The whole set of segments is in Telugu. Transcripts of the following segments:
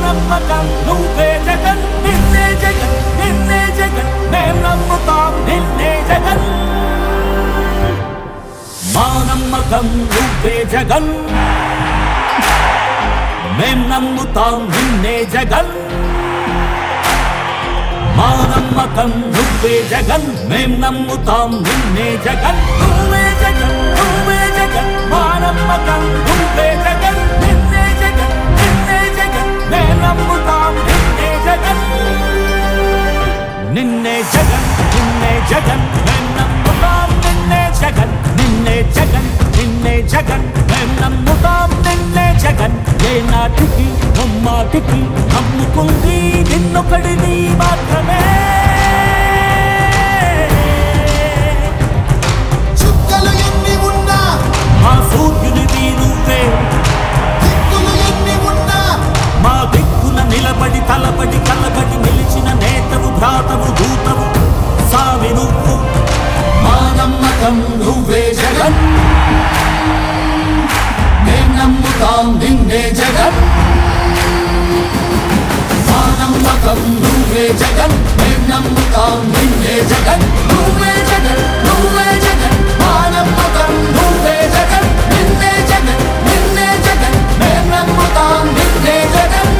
నమ్మకం నువ్వే జగన్ నిన్నే జగన్ నిన్నే జగన్ మేం నమ్ముతాం నిన్నే జగన్ మా నమ్మకం నువ్వే జగన్ మేం నమ్ముతాం నిన్నే జగన్ మా నమ్మకం నువ్వే జగన్ మేం నమ్ముతాం నిన్నే జగన్ నువ్వే జగన్ నువ్వే జగన్ మా నమ్మకం నువ్వే జగన్ నిన్నే జగన్ నిన్నే జగన్ మేం నమ్ముతాం నిన్నే జగన్ నిన్నే జగన్ నిన్నే జగన్ మేం నమ్ముతాం నిన్నే జగన్ నిన్నే జగన్ నిన్నే జగన్ మేం నమ్ముతాం నిన్నే జగన్ ఏ నాటికి నమ్మాటికి నమ్ముకుంది నిన్నొకడిని మాత్రమే చుక్కలు ఎన్ని ఉన్నా మా సూర్యునిది నువ్వే దిక్కులు ఎన్ని ఉన్నా మా దిక్కున నిలబడి తలబడి కలబడి నిలిచిన నేతవు భ్రాతవు దూతవు సావి నువ్వు మా నమ్మకం నువ్వే జగన్ మేం నమ్ముతాం నిన్నే జగన్ మా నమ్మకం నువ్వే జగన్ మేం నమ్ముతాం నిన్నే జగన్ నువ్వే జగన్ నువ్వే జగన్ మా నమ్మకం నువ్వే జగన్ నిన్నే జగన్ నిన్నే జగన్ మేం నమ్ముతాం నిన్నే జగన్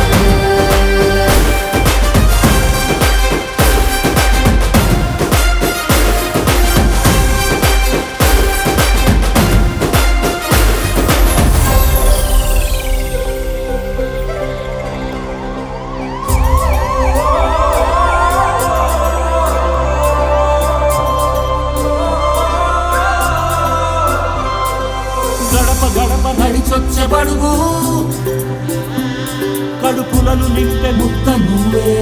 గడప నడిచొచ్చే బడుగు కడుపులను నింపే ముద్ద నువ్వే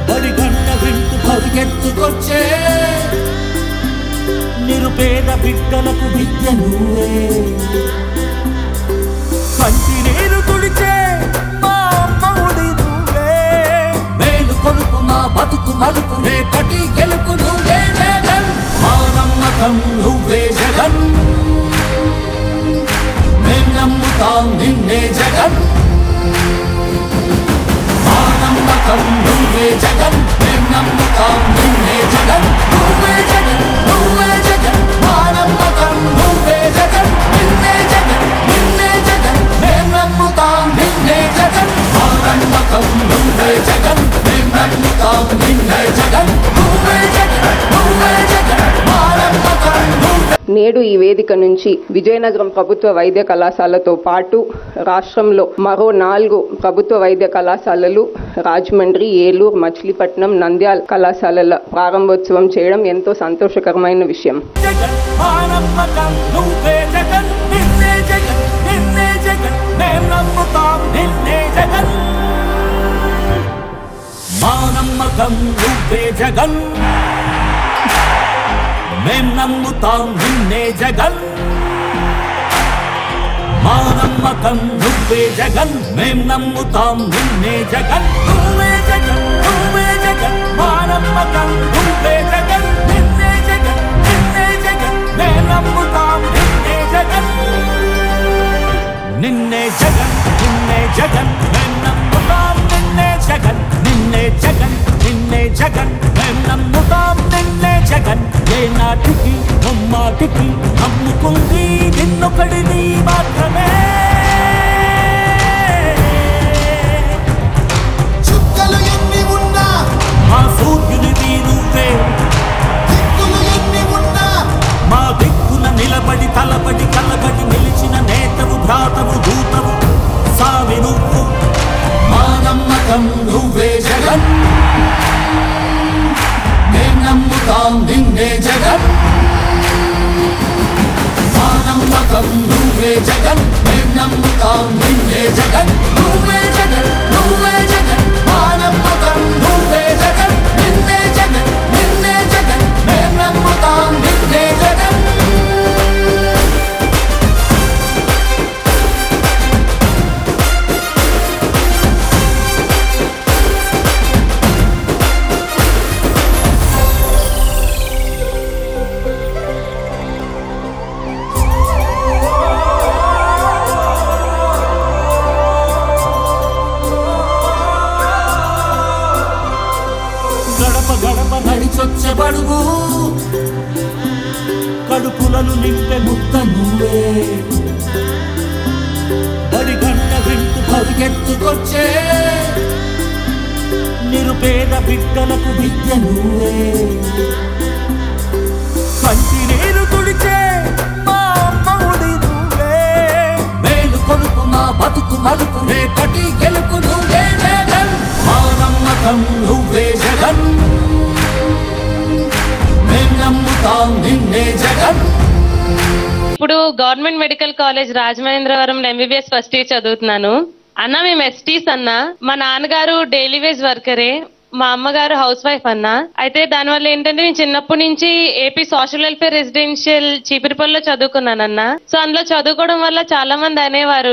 బడి గంట వింటూ పరిగెత్తుకొచ్చే నిరుపేద బిడ్డలకు విద్య నువ్వే కంటి నీరు తుడిచే మా అమ్మఒడి నువ్వే మేలు కొడుకు మా బతుకు మలుపు రేపటి గెలుపు నువ్వే జగన్ మా నమ్మకం నువ్వే జగన్ మేం నమ్ముతాం నిన్నే జగన్ మా నమ్మకం నువ్వే జగన్ మేం నమ్ముతాం నిన్నే జగన్ నువ్వే జగన్ నువ్వే జగన్ మా నమ్మకం నువ్వే జగన్ నిన్నే జగన్ నిన్నే జగన్ మేం నమ్ముతాం నిన్నే జగన్ మా నమ్మకం నువ్వే జగన్ మేం నమ్ముతాం నిన్నే జగన్ నువ్వే జగన్ నువ్వే జగన్ మా నమ్మకం నువ్వే. నేడు ఈ వేదిక నుంచి విజయనగరం ప్రభుత్వ వైద్య కళాశాలతో పాటు రాష్ట్రంలో మరో 4 ప్రభుత్వ వైద్య కళాశాలలు రాజమండ్రి, ఏలూరు, మచిలీపట్నం, నంద్యాల కళాశాలల ప్రారంభోత్సవం చేయడం ఎంతో సంతోషకరమైన విషయం. మేం నమ్ముతాం నిన్నే జగన్ మా నమ్మకం నువ్వే జగన్ మేం నమ్ముతాం నిన్నే జగన్ నువ్వే జగన్ నువ్వే జగన్ మా నమ్మకం నువ్వే జగన్ నిన్నే జగన్ నిన్నే జగన్ మేం నమ్ముతాం నిన్నే జగన్ నిన్నే జగన్ నిన్నే జగన్ మేం నమ్ముతాం నిన్నే జగన్ నిన్నే జగన్ నిన్నే జగన్ మేం నమ్ముతాం నిన్నే జగన్ ఏ నాటికి నమ్మాటికి నమ్ముకుంది నిన్నొకడిని మాత్రమే చుక్కలు ఎన్ని ఉన్నా మా సూర్యునిది నువ్వే దిక్కులు ఎన్ని ఉన్నా మా దిక్కున నిలబడి తలబడి కలబడి నిలిచిన నేతవు భ్రాతవు దూతవు సావి నువ్వు మా నమ్మకం నువ్వే జగన్ మేం నమ్ముతాం నిన్నే జగన్ మా నమ్మకం నువ్వే జగన్ మేం నమ్ముతాం నిన్నే జగన్ నువ్వే జగన్ నువ్వే జగన్ మా నమ్మకం నువ్వే జగన్ నిన్నే జగన్ నిన్నే జగన్ మేం నమ్ముతాం నిన్నే జగన్ కలలు నింపే ముక్క నువ్వే బడి గంట వింటూ పరిగెత్తుకొచ్చే నిరుపేద బిడ్డలకు విద్య నువ్వే కంటి నీరు తుడిచే మా అమ్మఒడి నువ్వే మేలు కొలుపు మా బతుకు మలుపు రేపటి గెలుపు నువ్వే జగన్ మా నమ్మకం నువ్వే జగన్ మేం నమ్ముతాం నిన్నే జగన్. ఇప్పుడు government medical college Rajamahendravaram MBBS first year చదువుతున్నాను అన్న. మేము ఎస్టీస్ అన్న. మా నాన్నగారు డైలీ వేజ్ వర్కరే, మా అమ్మగారు హౌస్ వైఫ్ అన్న. అయితే దానివల్ల ఏంటంటే నేను చిన్నప్పటి నుంచి ఏపీ సోషల్ వెల్ఫేర్ రెసిడెన్షియల్ చీపిరిపల్లిలో చదువుకున్నానన్న. సో అందులో చదువుకోవడం వల్ల చాలా మంది అనేవారు,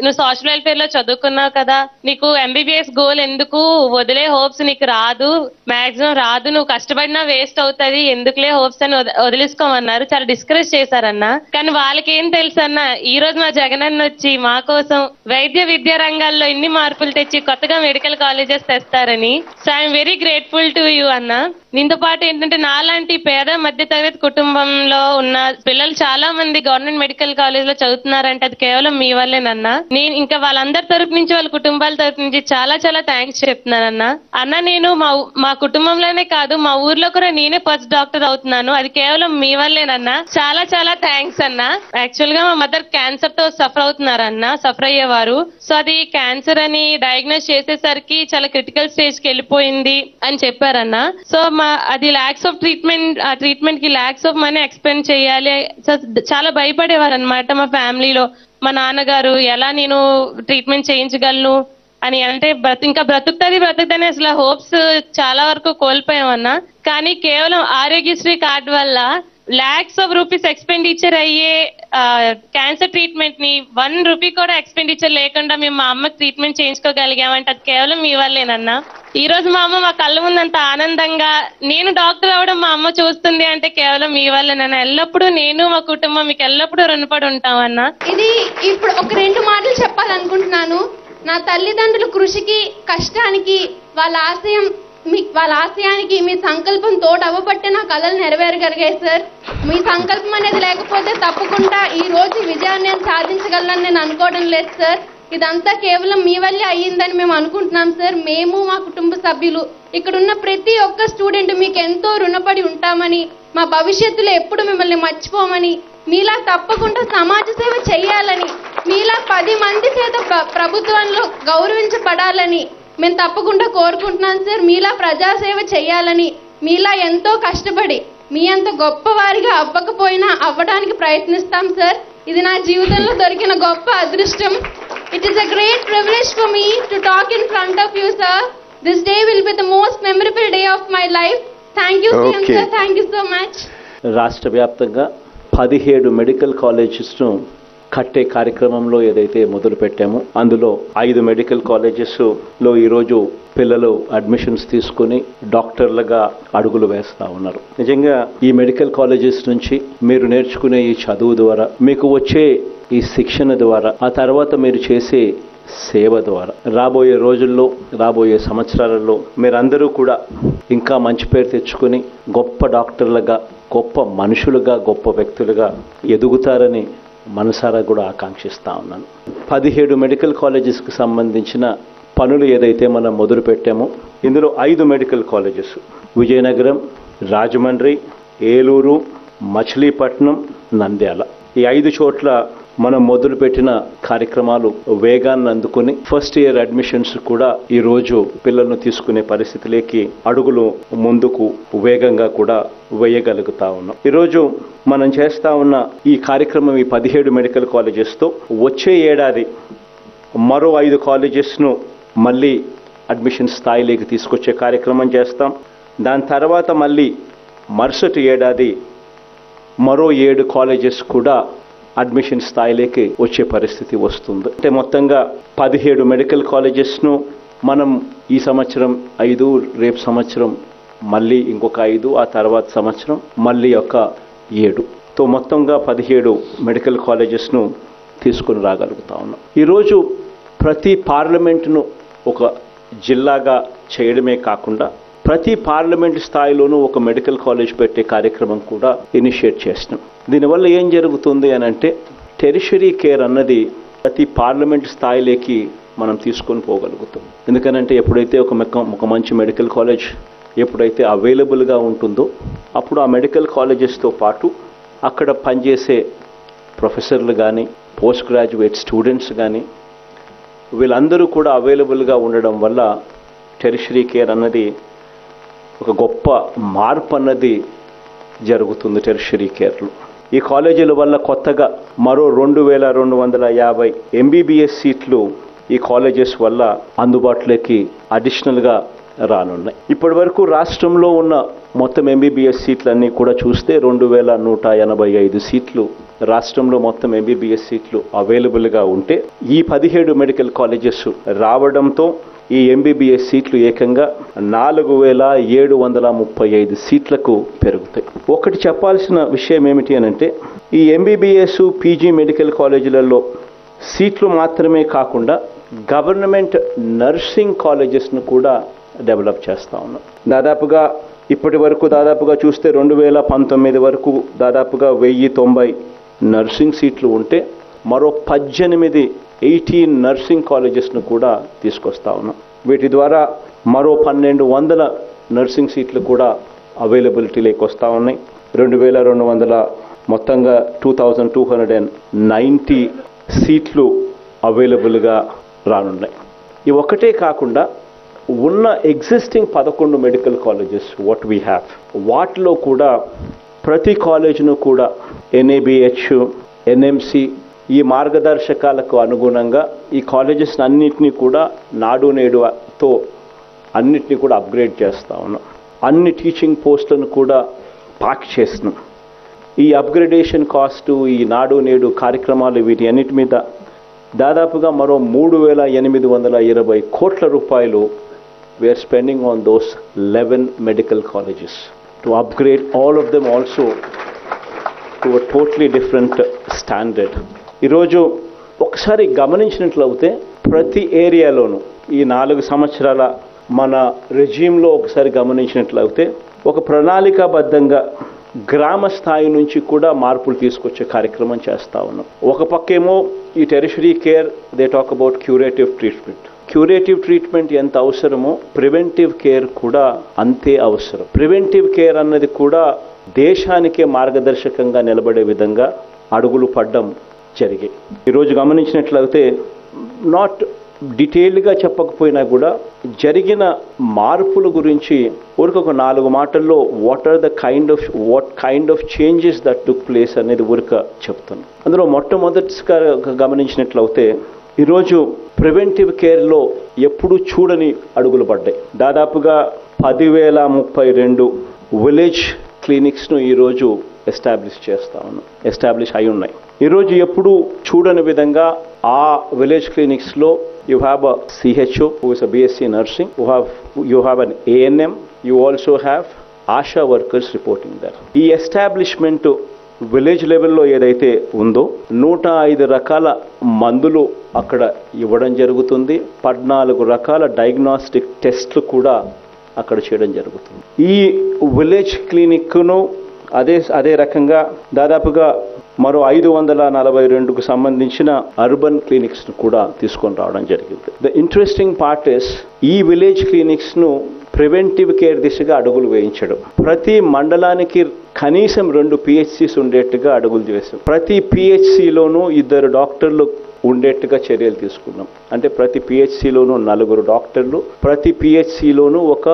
నువ్వు సోషల్ వెల్ఫేర్ లో చదువుకున్నావు కదా, నీకు ఎంబీబీఎస్ గోల్ ఎందుకు, వదిలే హోప్స్ నీకు రాదు, మాక్సిమం రాదు, నువ్వు కష్టపడినా వేస్ట్ అవుతుంది, ఎందుకులే హోప్స్ అని వదిలేసుకోమన్నారు. చాలా డిస్కరేజ్ చేశారన్న. కానీ వాళ్ళకి ఏం తెలుసు అన్న, ఈ రోజు మా జగనన్న వచ్చి మా కోసం వైద్య విద్యా రంగాల్లో ఇన్ని మార్పులు తెచ్చి కొత్తగా మెడికల్ కాలేజెస్ తెస్తారని. So I'm very grateful to you అన్న. దీంతో పాటు ఏంటంటే నాలాంటి పేద మధ్య తరగతి కుటుంబంలో ఉన్న పిల్లలు చాలా మంది గవర్నమెంట్ మెడికల్ కాలేజ్ లో చదువుతున్నారంటే అది కేవలం మీ వల్లేనన్నా. నేను ఇంకా వాళ్ళందరి తరపు నుంచి వాళ్ళ కుటుంబాల తరపు నుంచి చాలా చాలా థ్యాంక్స్ చెప్తున్నానన్నా. అన్న నేను మా కుటుంబంలోనే కాదు మా ఊర్లో కూడా నేనే ఫస్ట్ డాక్టర్ అవుతున్నాను, అది కేవలం మీ వల్లేనన్నా. చాలా చాలా థ్యాంక్స్ అన్న. యాక్చువల్ గా మా మదర్ క్యాన్సర్ తో సఫర్ అయ్యేవారు. సో అది క్యాన్సర్ అని డయాగ్నోస్ చేసేసరికి చాలా క్రిటికల్ స్టేజ్ కి వెళ్ళిపోయింది అని చెప్పారన్న. సో అది ల్యాక్స్ ఆఫ్ ట్రీట్మెంట్, ఆ ట్రీట్మెంట్ కి ల్యాక్స్ ఆఫ్ మనీ ఎక్స్పెండ్ చేయాలి. చాలా భయపడేవారు అనమాట మా ఫ్యామిలీలో. మా నాన్నగారు ఎలా నేను ట్రీట్మెంట్ చేయించగలను అని, అంటే ఇంకా బ్రతుకుతుంది అసలు హోప్స్ చాలా వరకు కోల్పోయామన్నా. కానీ కేవలం ఆరోగ్యశ్రీ కార్డు వల్ల lakhs of rupees ఎక్స్పెండిచర్ అయ్యే క్యాన్సర్ ట్రీట్మెంట్ ని 1 రూపీ కూడా ఎక్స్పెండిచర్ లేకుండా మేము మా అమ్మకి ట్రీట్మెంట్ చేయించుకోగలిగామంటే అది కేవలం మీ వల్లేనన్నా. ఈ రోజు మా అమ్మ మా కళ్ళ ముందంత ఆనందంగా నేను డాక్టర్ అవడం మా అమ్మ చూస్తుంది అంటే కేవలం మీ వల్లేనన్నా. ఎల్లప్పుడూ నేను మా కుటుంబం మీకు ఎల్లప్పుడూ రుణపడి ఉంటామన్నా. ఇది ఇప్పుడు ఒక 2 మాటలు చెప్పాలనుకుంటున్నాను. నా తల్లిదండ్రుల కృషికి కష్టానికి వాళ్ళ ఆశయానికి మీ సంకల్పం తోడు అవ్వబట్టే నా కళలు నెరవేరగలిగాయి సార్. మీ సంకల్పం అనేది లేకపోతే తప్పకుండా ఈ రోజు విజయాన్ని నేను సాధించగలనని నేను అనుకోవడం లేదు సార్. ఇదంతా కేవలం మీ వల్లే అయ్యిందని మేము అనుకుంటున్నాం సార్. మేము మా కుటుంబ సభ్యులు ఇక్కడున్న ప్రతి ఒక్క స్టూడెంట్ మీకు ఎంతో రుణపడి ఉంటామని, మా భవిష్యత్తులో ఎప్పుడు మిమ్మల్ని మర్చిపోమని, మీలా తప్పకుండా సమాజ సేవ చేయాలని, మీలా 10 మంది చేత ప్రభుత్వంలో గౌరవించబడాలని మేము తప్పకుండా కోరుకుంటున్నాం సార్. మీలా ప్రజాసేవ చేయాలని, మీలా ఎంతో కష్టపడి మీ అంత గొప్పవారిగా అవ్వకపోయినా అవ్వడానికి ప్రయత్నిస్తాం సార్. ఇది నా జీవితంలో దొరికిన గొప్ప అదృష్టం. It is a great privilege for me to talk in front of you, sir. This day will be the most memorable day of my life. Thank you, sir. Thank you so much. రాష్ట్ర వ్యాప్తంగా 17 మెడికల్ కాలేజెస్ను కట్టే కార్యక్రమంలో ఏదైతే మొదలు పెట్టామో అందులో 5 మెడికల్ కాలేజెస్లో ఈరోజు పిల్లలు అడ్మిషన్స్ తీసుకుని డాక్టర్లుగా అడుగులు వేస్తూ ఉన్నారు. నిజంగా ఈ మెడికల్ కాలేజెస్ నుంచి మీరు నేర్చుకునే ఈ చదువు ద్వారా, మీకు వచ్చే ఈ శిక్షణ ద్వారా, ఆ తర్వాత మీరు చేసే సేవ ద్వారా రాబోయే రోజుల్లో, రాబోయే సంవత్సరాలలో మీరందరూ కూడా ఇంకా మంచి పేరు తెచ్చుకుని గొప్ప డాక్టర్లుగా, గొప్ప మనుషులుగా, గొప్ప వ్యక్తులుగా ఎదుగుతారని మనసారా కూడా ఆకాంక్షిస్తూ ఉన్నాను. 17 మెడికల్ కాలేజెస్కి సంబంధించిన పనులు ఏదైతే మనం మొదలు పెట్టామో ఇందులో 5 మెడికల్ కాలేజెస్ విజయనగరం, రాజమండ్రి, ఏలూరు, మచిలీపట్నం, నంద్యాల, ఈ 5 చోట్ల మనం మొదలుపెట్టిన కార్యక్రమాలు వేగాన్ని అందుకుని ఫస్ట్ ఇయర్ అడ్మిషన్స్ కూడా ఈరోజు పిల్లలను తీసుకునే పరిస్థితిలోకి అడుగులు ముందుకు వేగంగా కూడా వేయగలుగుతా ఉన్నాం. ఈరోజు మనం చేస్తా ఉన్న ఈ కార్యక్రమం ఈ 17 మెడికల్ కాలేజెస్తో వచ్చే ఏడాది మరో 5 కాలేజెస్ను మళ్ళీ అడ్మిషన్ స్థాయిలోకి తీసుకొచ్చే కార్యక్రమం చేస్తాం. దాని తర్వాత మళ్ళీ మరుసటి ఏడాది మరో 7 కాలేజెస్ కూడా అడ్మిషన్ స్థాయిలోకి వచ్చే పరిస్థితి వస్తుంది. అంటే మొత్తంగా 17 మెడికల్ కాలేజెస్ను మనం ఈ సంవత్సరం 5, రేపు సంవత్సరం మళ్ళీ ఇంకొక 5, ఆ తర్వాత సంవత్సరం మళ్ళీ ఒక 7తో మొత్తంగా 17 మెడికల్ కాలేజెస్ను తీసుకుని రాగలుగుతా ఉన్నాం. ఈరోజు ప్రతి పార్లమెంటును ఒక జిల్లాగా చేయడమే కాకుండా ప్రతి పార్లమెంట్ స్థాయిలోనూ ఒక మెడికల్ కాలేజ్ పెట్టే కార్యక్రమం కూడా ఇనిషియేట్ చేస్తున్నాం. దీనివల్ల ఏం జరుగుతుంది అని అంటే టెరిషరీ కేర్ అన్నది ప్రతి పార్లమెంట్ స్థాయిలోకి మనం తీసుకొని పోగలుగుతాం. ఎందుకనంటే ఎప్పుడైతే ఒక మంచి మెడికల్ కాలేజ్ ఎప్పుడైతే అవైలబుల్గా ఉంటుందో అప్పుడు ఆ మెడికల్ కాలేజెస్తో పాటు అక్కడ పనిచేసే ప్రొఫెసర్లు కానీ పోస్ట్ గ్రాడ్యుయేట్ స్టూడెంట్స్ కానీ వీళ్ళందరూ కూడా అవైలబుల్గా ఉండడం వల్ల టెరిషరీ కేర్ అన్నది ఒక గొప్ప మార్పు అన్నది జరుగుతుంది టెరిషరీ కేర్లో. ఈ కాలేజీల వల్ల కొత్తగా మరో 2250 ఎంబీబీఎస్ సీట్లు ఈ కాలేజెస్ వల్ల అందుబాటులోకి అడిషనల్గా రానున్నాయి. ఇప్పటి వరకు రాష్ట్రంలో ఉన్న మొత్తం ఎంబీబీఎస్ సీట్లన్నీ కూడా చూస్తే 2185 సీట్లు రాష్ట్రంలో మొత్తం ఎంబీబీఎస్ సీట్లు అవైలబుల్గా ఉంటే ఈ 17 మెడికల్ కాలేజెస్ రావడంతో ఈ ఎంబీబీఎస్ సీట్లు ఏకంగా 4735 సీట్లకు పెరుగుతాయి. ఒకటి చెప్పాల్సిన విషయం ఏమిటి అనంటే ఈ ఎంబీబీఎస్ పీజీ మెడికల్ కాలేజీలలో సీట్లు మాత్రమే కాకుండా గవర్నమెంట్ నర్సింగ్ కాలేజెస్ను కూడా డెవలప్ చేస్తూ ఉన్నాం. ఇప్పటి వరకు దాదాపుగా చూస్తే 2019 వరకు దాదాపుగా 1090 నర్సింగ్ సీట్లు ఉంటే మరో 18 నర్సింగ్ కాలేజెస్ను కూడా తీసుకొస్తా ఉన్నాం. వీటి ద్వారా మరో 1200 నర్సింగ్ సీట్లు కూడా అవైలబిలిటీలోకి వస్తూ ఉన్నాయి. 2200 మొత్తంగా 2290 సీట్లు అవైలబుల్గా రానున్నాయి. ఇవి ఒకటే కాకుండా ఉన్న existing 11 medical colleges what we have వాటిలో కూడా ప్రతి కాలేజీను కూడా NABH, NMC ఈ మార్గదర్శకాలకు అనుగుణంగా ఈ కాలేజెస్ అన్నింటినీ కూడా నాడు నేడుతో అన్నిటినీ కూడా అప్గ్రేడ్ చేస్తూ ఉన్నాం. అన్ని టీచింగ్ పోస్టులను కూడా పాక్ చేస్తున్నాం. ఈ అప్గ్రేడేషన్ కాస్టు ఈ నాడు నేడు కార్యక్రమాలు వీటి అన్నిటి మీద దాదాపుగా మరో 3820 కోట్ల రూపాయలు we are spending on those 11 medical colleges to upgrade all of them also to a totally different standard. ఈరోజు ఒకసారి గమనించినట్లయితే ప్రతి ఏరియాలోనూ ఈ 4 సంవత్సరాల మన రెజీమ్లో ఒకసారి గమనించినట్లయితే ఒక ప్రణాళికాబద్ధంగా గ్రామ స్థాయి నుంచి కూడా మార్పులు తీసుకొచ్చే కార్యక్రమం చేస్తూ ఉన్నాం. ఒక పక్కేమో ఈ tertiary care they talk about curative treatment. Curative treatment ఎంత అవసరమో ప్రివెంటివ్ కేర్ కూడా అంతే అవసరం. ప్రివెంటివ్ కేర్ అన్నది కూడా దేశానికే మార్గదర్శకంగా నిలబడే విధంగా అడుగులు పడ్డం జరిగాయి. ఈరోజు గమనించినట్లయితే నాట్ డీటెయిల్డ్గా చెప్పకపోయినా కూడా జరిగిన మార్పుల గురించి ఊరికొక 4 మాటల్లో what kind of changes that took place అనేది ఊరిక చెప్తాను. అందులో మొట్టమొదటిగా గమనించినట్లయితే ఈరోజు ప్రివెంటివ్ కేర్లో ఎప్పుడు చూడని అడుగులు పడ్డాయి. దాదాపుగా 10,032 విలేజ్ క్లినిక్స్ను ఈరోజు ఎస్టాబ్లిష్ అయి ఉన్నాయి. ఈరోజు ఎప్పుడు చూడని విధంగా ఆ village క్లినిక్స్లో you have a CHO who is a BSc nursing, you have an ANM, you also have ASHA workers reporting there. ఈ ఎస్టాబ్లిష్మెంట్ విలేజ్ లెవెల్లో ఏదైతే ఉందో 105 రకాల మందులు అక్కడ ఇవ్వడం జరుగుతుంది. 14 రకాల డయాగ్నోస్టిక్ టెస్ట్లు కూడా అక్కడ చేయడం జరుగుతుంది. ఈ విలేజ్ క్లినిక్ను అదే రకంగా దాదాపుగా మరో 542కు సంబంధించిన అర్బన్ క్లినిక్స్ను కూడా తీసుకొని రావడం జరిగింది. ద ఇంట్రెస్టింగ్ పార్ట్ ఇస్ ఈ విలేజ్ క్లినిక్స్ను ప్రివెంటివ్ కేర్ దిశగా అడుగులు వేయించడం. ప్రతి మండలానికి కనీసం 2 PHCs ఉండేట్టుగా అడుగులు చేశాం. ప్రతి PHCలోనూ 2 డాక్టర్లు ఉండేట్టుగా చర్యలు తీసుకున్నాం. అంటే ప్రతి PHCలోనూ 4 డాక్టర్లు, ప్రతి PHCలోనూ ఒక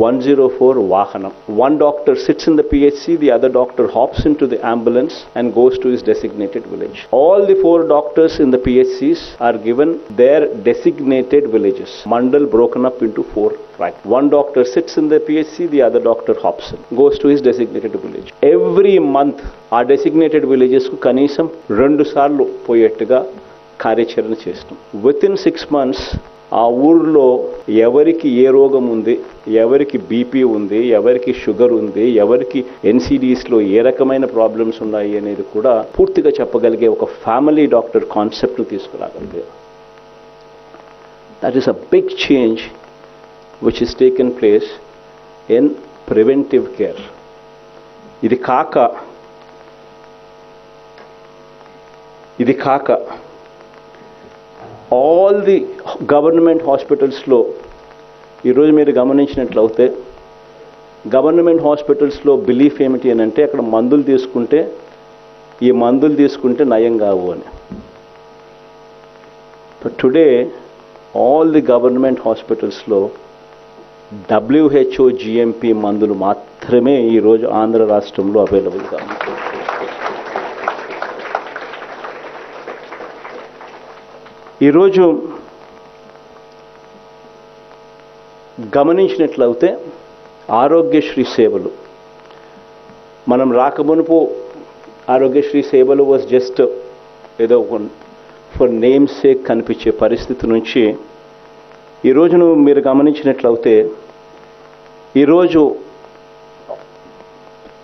104 వాహనం. One doctor sits in the PHC, the other doctor hops into the ambulance and goes to his designated village. All the 4 doctors in the PHCs are given their designated villages. Mandal broken up into 4 tracks. One doctor sits in the PHC, the other doctor hops in, goes to his designated village. Every month ఆ designated villages కు కనీసం 2 సార్లు పోయేట్టుగా కార్యాచరణ చేస్తాం. వితిన్ 6 months ఆ ఊర్లో ఎవరికి ఏ రోగం ఉంది, ఎవరికి బీపీ ఉంది, ఎవరికి షుగర్ ఉంది, ఎవరికి NCDsలో ఏ రకమైన ప్రాబ్లమ్స్ ఉన్నాయి అనేది కూడా పూర్తిగా చెప్పగలిగే ఒక ఫ్యామిలీ డాక్టర్ కాన్సెప్ట్ను తీసుకురాగలిగారు. That is a big change which has taken place in preventive care. ఇది కాక ఆల్ ది గవర్నమెంట్ హాస్పిటల్స్లో ఈరోజు మీరు గమనించినట్లయితే గవర్నమెంట్ హాస్పిటల్స్లో బిలీఫ్ ఏమిటి అని అంటే అక్కడ మందులు తీసుకుంటే నయం కావు అని. But today all the government హాస్పిటల్స్లో WHO GMP మందులు మాత్రమే ఈరోజు ఆంధ్ర రాష్ట్రంలో అవైలబుల్గా ఉంటాయి. ఈరోజు గమనించినట్లయితే ఆరోగ్యశ్రీ సేవలు మనం రాకమునుపు ఆరోగ్యశ్రీ సేవలు వాజ్ జస్ట్ ఏదో ఫర్ నేమ్ సేక్ కనిపించే పరిస్థితి నుంచి ఈరోజును మీరు గమనించినట్లయితే ఈరోజు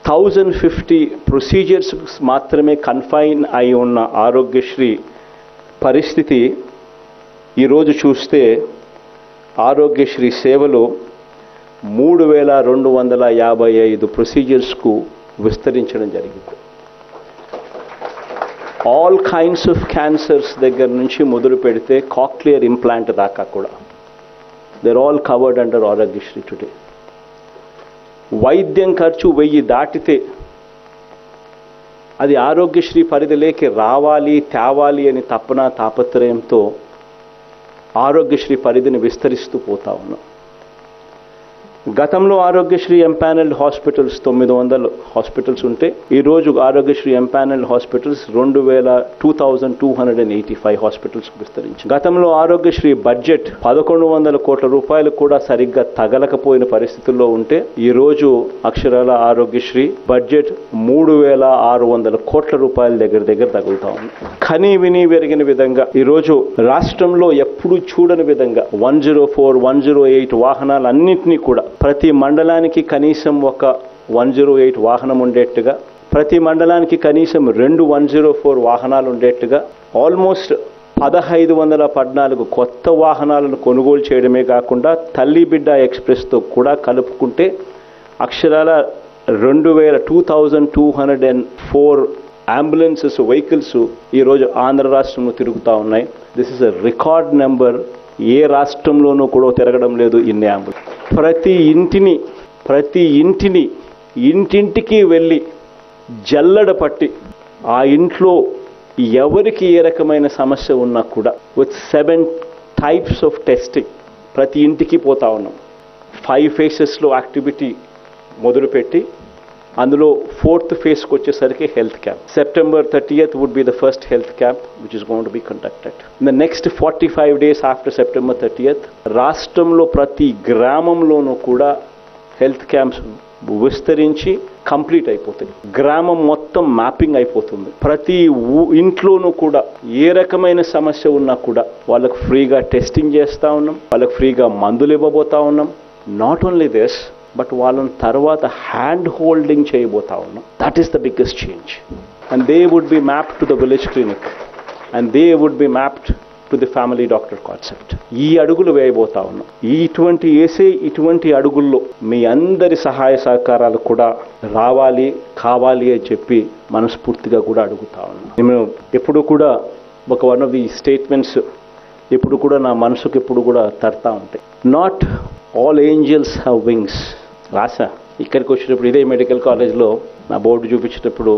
1050 ప్రొసీజర్స్ మాత్రమే కన్ఫైన్ అయి ఉన్న ఆరోగ్యశ్రీ పరిస్థితి ఈరోజు చూస్తే ఆరోగ్యశ్రీ సేవలు 3255 ప్రొసీజర్స్కు విస్తరించడం జరిగింది. ఆల్ కైండ్స్ ఆఫ్ క్యాన్సర్స్ దగ్గర నుంచి మొదలు పెడితే కాక్లియర్ ఇంప్లాంట్ దాకా కూడా they're all covered under Aarogyasri today. వైద్యం ఖర్చు 1000 దాటితే అది ఆరోగ్యశ్రీ పరిధిలోకి రావాలి తేవాలి అని తాపత్రయంతో ఆరోగ్యశ్రీ పరిధిని విస్తరిస్తూ పోతా ఉన్నాం. గతంలో ఆరోగ్యశ్రీ ఎంపానల్డ్ హాస్పిటల్స్ 900 హాస్పిటల్స్ ఉంటే ఈరోజు ఆరోగ్యశ్రీ ఎంపానల్డ్ హాస్పిటల్స్ 2285 హాస్పిటల్స్కు విస్తరించింది. గతంలో ఆరోగ్యశ్రీ బడ్జెట్ 1100 కోట్ల రూపాయలు కూడా సరిగ్గా తగలకపోయిన పరిస్థితుల్లో ఉంటే ఈరోజు అక్షరాల ఆరోగ్యశ్రీ బడ్జెట్ 3600 కోట్ల రూపాయల దగ్గర తగులుతా ఉంది. కని విని వెరిగిన విధంగా ఈరోజు రాష్ట్రంలో ఎప్పుడూ చూడని విధంగా 104, 108 వాహనాలన్నింటినీ కూడా ప్రతి మండలానికి కనీసం ఒక 108 వాహనం ఉండేట్టుగా, ప్రతి మండలానికి కనీసం 2 104 వాహనాలు ఉండేట్టుగా ఆల్మోస్ట్ 1514 కొత్త వాహనాలను కొనుగోలు చేయడమే కాకుండా తల్లి బిడ్డ ఎక్స్ప్రెస్తో కూడా కలుపుకుంటే అక్షరాల 2204 అంబులెన్సెస్ వెహికల్స్ ఈరోజు ఆంధ్ర రాష్ట్రంలో తిరుగుతూ ఉన్నాయి. This is a record number. ఏ రాష్ట్రంలోనూ కూడా తిరగడం లేదు ఇన్ని అంబులెన్స్. ప్రతి ఇంటింటికి వెళ్ళి జల్లడ పట్టి ఆ ఇంట్లో ఎవరికి ఏ రకమైన సమస్య ఉన్నా కూడా విత్ 7 types ఆఫ్ టెస్టింగ్ ప్రతి ఇంటికి పోతా ఉన్నాం. 5 phases యాక్టివిటీ మొదలుపెట్టి అందులో 4th phase వచ్చేసరికి health camp. September 30th would be the first health camp which is going to be conducted. In the next 45 days after September 30th, రాష్ట్రంలో ప్రతి గ్రామంలోనూ కూడా హెల్త్ క్యాంప్స్ విస్తరించి కంప్లీట్ అయిపోతాయి. గ్రామం మొత్తం మ్యాపింగ్ అయిపోతుంది. ప్రతి ఇంట్లోనూ కూడా ఏ రకమైన సమస్య ఉన్నా కూడా వాళ్ళకు ఫ్రీగా టెస్టింగ్ చేస్తూ ఉన్నాం, వాళ్ళకు ఫ్రీగా మందులు ఇవ్వబోతా ఉన్నాం. నాట్ ఓన్లీ దిస్, బట్ వాళ్ళని తర్వాత హ్యాండ్ హోల్డింగ్ చేయబోతా ఉన్నాం. That is the biggest change. And they would be mapped to the village clinic and they would be mapped to the family doctor concept. ఈ అడుగులు వేయబోతా ఉన్నాం. ఇటువంటి అడుగుల్లో మీ అందరి సహాయ సహకారాలు కూడా రావాలి, కావాలి అని చెప్పి మనస్ఫూర్తిగా కూడా అడుగుతా ఉన్నాం. నేను ఎప్పుడు కూడా వన్ ఆఫ్ ది స్టేట్మెంట్స్ ఎప్పుడు కూడా నా మనసుకు ఎప్పుడు కూడా తడతా ఉంటాయి. Not all angels have wings. రాసా ఇక్కడికి వచ్చినప్పుడు ఇదే మెడికల్ కాలేజ్లో నా బోర్డు చూపించేటప్పుడు